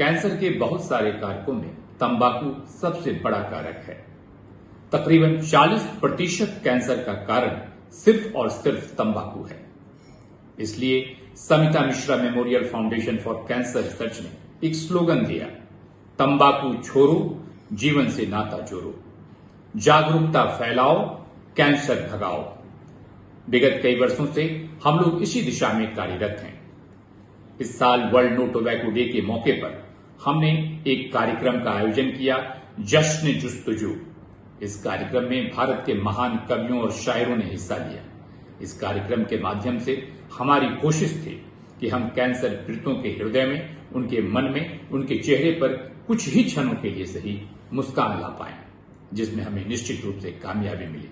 Cancer के बहुत सारे कारकों में तंबाकू सबसे बड़ा कारक है। तकरीबन 40% कैंसर का कारण सिर्फ और सिर्फ तंबाकू है। इसलिए Samita Mishra memorial foundation for cancer research ने एक स्लोगन दिया, तंबाकू छोड़ो, जीवन से नाता जोड़ो, जागरूकता फैलाओ, कैंसर भगाओ। विगत कई वर्षों से हम लोग इसी दिशा में कार्यरत हैं। इस साल वर्ल्ड नो टोबैको डे के मौके पर हमने एक कार्यक्रम का आयोजन किया, जश्न जुस्तजू। इस कार्यक्रम में भारत के महान कवियों और शायरों ने हिस्सा लिया। इस कार्यक्रम के माध्यम से हमारी कोशिश थी कि हम कैंसर पीड़ितों के हृदय में, उनके मन में, उनके चेहरे पर कुछ ही क्षणों के लिए सही मुस्कान ला पाएं, जिसमें हमें निश्चित रूप से कामयाबी मिली।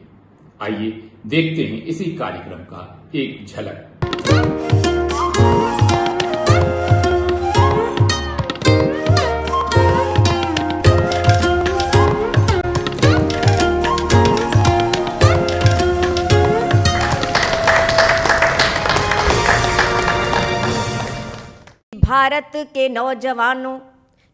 आइए देखते हैं इसी कार्यक्रम का एक झलक। भारत के नौजवानों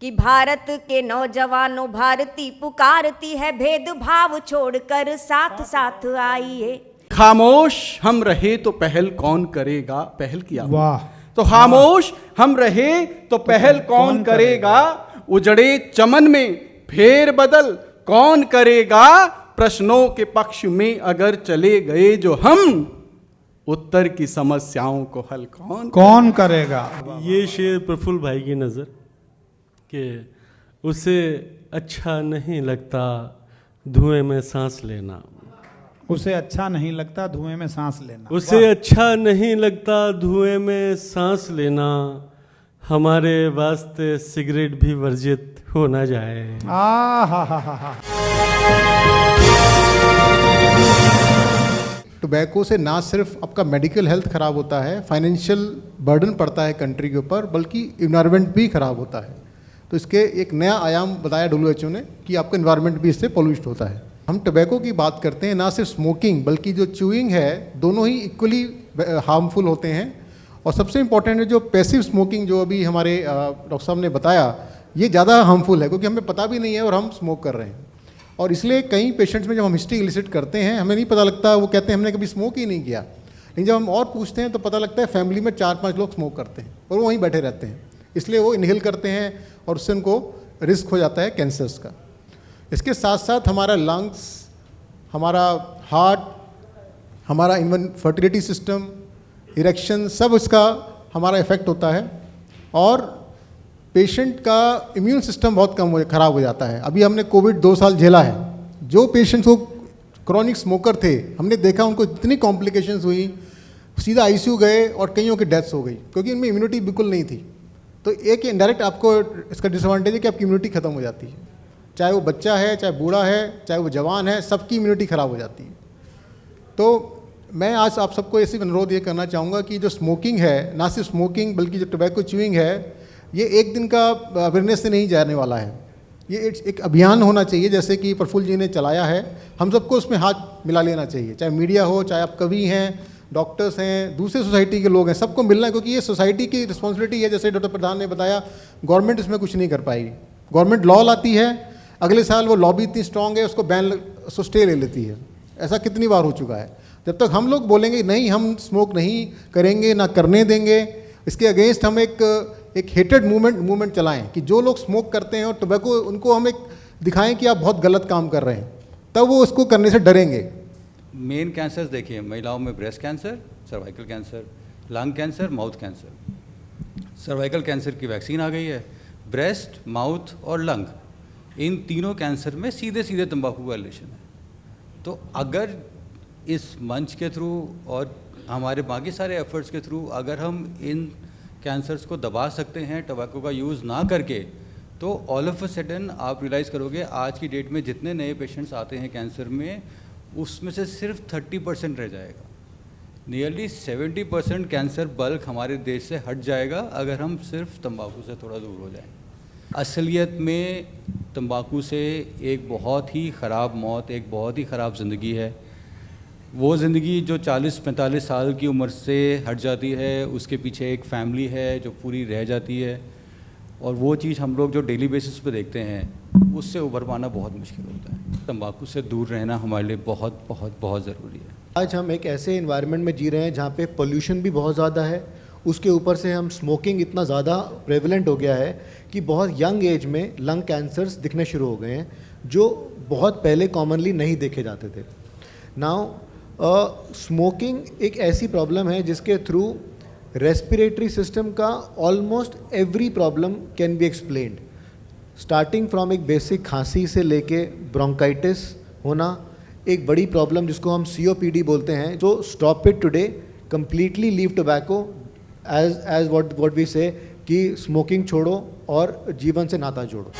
कि भारत के नौजवानों, भारती पुकारती है, भेदभाव छोड़कर साथ साथ आइए। खामोश हम रहे तो पहल कौन करेगा, पहल किया वाह। तो खामोश हम रहे तो पहल कौन करेगा, उजड़े चमन में फेर बदल कौन करेगा, प्रश्नों के पक्ष में अगर चले गए जो हम, उत्तर की समस्याओं को हल कौन करेगा। ये शेर प्रफुल्ल भाई की नज़र कि उसे अच्छा नहीं लगता धुएं में सांस लेना, उसे अच्छा नहीं लगता धुएं में सांस लेना, उसे अच्छा नहीं लगता धुएं में सांस लेना, हमारे वास्ते सिगरेट भी वर्जित हो ना जाए। हा। टोबैको से ना सिर्फ आपका मेडिकल हेल्थ खराब होता है, फाइनेंशियल बर्डन पड़ता है कंट्री के ऊपर, बल्कि इन्वायरमेंट भी खराब होता है। तो इसके एक नया आयाम बताया WHO ने कि आपका इन्वायरमेंट भी इससे पोल्यूट होता है। हम टोबैको की बात करते हैं, ना सिर्फ स्मोकिंग बल्कि जो च्यूइंग है, दोनों ही इक्वली हार्मफुल होते हैं। और सबसे इंपॉर्टेंट है जो पैसिव स्मोकिंग, जो अभी हमारे डॉक्टर साहब ने बताया, ये ज़्यादा हार्मफुल है क्योंकि हमें पता भी नहीं है और हम स्मोक कर रहे हैं। और इसलिए कई पेशेंट्स में जब हम हिस्ट्री इलिसिट करते हैं, हमें नहीं पता लगता, वो कहते हैं हमने कभी स्मोक ही नहीं किया। लेकिन जब हम और पूछते हैं तो पता लगता है फैमिली में 4-5 लोग स्मोक करते हैं और वो वहीं बैठे रहते हैं, इसलिए वो इनहेल करते हैं और उससे उनको रिस्क हो जाता है कैंसर्स का। इसके साथ साथ हमारा लंग्स, हमारा हार्ट, हमारा इवन फर्टिलिटी सिस्टम, इरेक्शन, सब इसका हमारा इफ़ेक्ट होता है। और पेशेंट का इम्यून सिस्टम बहुत ख़राब हो जाता है। अभी हमने कोविड 2 साल झेला है। जो पेशेंट्स को क्रॉनिक स्मोकर थे, हमने देखा उनको इतनी कॉम्प्लिकेशंस हुई, सीधा ICU गए और कईयों की डेथ्स हो गई क्योंकि इनमें इम्यूनिटी बिल्कुल नहीं थी। तो एक इनडायरेक्ट आपको इसका डिसएडवांटेज है कि आपकी इम्यूनिटी ख़त्म हो जाती है, चाहे वो बच्चा है, चाहे बूढ़ा है, चाहे वो जवान है, सबकी इम्यूनिटी ख़राब हो जाती है। तो मैं आज आप सबको ऐसी अनुरोध ये करना चाहूँगा कि जो स्मोकिंग है, ना सिर्फ स्मोकिंग बल्कि जो टोबैको च्यूइंग है, ये एक दिन का अवेयरनेस से नहीं जाने वाला है। ये एक अभियान होना चाहिए, जैसे कि प्रफुल्ल जी ने चलाया है। हम सबको उसमें हाथ मिला लेना चाहिए, चाहे मीडिया हो, चाहे आप कवि हैं, डॉक्टर्स हैं, दूसरे सोसाइटी के लोग हैं, सबको मिलना है क्योंकि ये सोसाइटी की रिस्पॉन्सिबिलिटी है। जैसे डॉक्टर प्रधान ने बताया, गवर्नमेंट इसमें कुछ नहीं कर पाएगी। गवर्नमेंट लॉ लाती है, अगले साल वो लॉबी इतनी स्ट्रांग है, उसको बैन स्टे ले लेती है। ऐसा कितनी बार हो चुका है। जब तक हम लोग बोलेंगे नहीं हम स्मोक नहीं करेंगे, ना करने देंगे, इसके अगेंस्ट हम एक हेटेड मूवमेंट चलाएं कि जो लोग स्मोक करते हैं और टोबैको, उनको हम एक दिखाएं कि आप बहुत गलत काम कर रहे हैं, तब वो उसको करने से डरेंगे। मेन कैंसर्स देखिए, महिलाओं में breast cancer, cervical cancer, lung cancer, mouth cancer. Cervical cancer की वैक्सीन आ गई है। ब्रेस्ट, माउथ और लंग, इन तीनों कैंसर में सीधे सीधे तंबाकू का रिलेशन है। तो अगर इस मंच के थ्रू और हमारे बाकी सारे एफर्ट्स के थ्रू अगर हम इन कैंसर्स को दबा सकते हैं टोबैको का यूज़ ना करके, तो ऑल ऑफ अ सडन आप रियलाइज़ करोगे आज की डेट में जितने नए पेशेंट्स आते हैं कैंसर में, उसमें से सिर्फ 30% रह जाएगा। नियरली 70% कैंसर बल्क हमारे देश से हट जाएगा अगर हम सिर्फ तंबाकू से थोड़ा दूर हो जाएं। असलियत में तंबाकू से एक बहुत ही ख़राब मौत, एक बहुत ही ख़राब ज़िंदगी है। वो ज़िंदगी जो 40-45 साल की उम्र से हट जाती है, उसके पीछे एक फैमिली है जो पूरी रह जाती है। और वो चीज़ हम लोग जो डेली बेसिस पे देखते हैं उससे उभर पाना बहुत मुश्किल होता है। तंबाकू से दूर रहना हमारे लिए बहुत बहुत बहुत ज़रूरी है। आज हम एक ऐसे इन्वायरमेंट में जी रहे हैं जहाँ पे पोल्यूशन भी बहुत ज़्यादा है, उसके ऊपर से हम स्मोकिंग इतना ज़्यादा प्रेवलेंट हो गया है कि बहुत यंग एज में लंग कैंसर्स दिखने शुरू हो गए हैं जो बहुत पहले कॉमनली नहीं देखे जाते थे। नाउ स्मोकिंग एक ऐसी प्रॉब्लम है जिसके थ्रू रेस्पिरेटरी सिस्टम का almost every problem can be explained, starting from एक बेसिक खांसी से लेके ब्रोंकाइटिस होना, एक बड़ी प्रॉब्लम जिसको हम COPD बोलते हैं। तो stop it today, completely leave tobacco, as what we say कि स्मोकिंग छोड़ो और जीवन से नाता जोड़ो।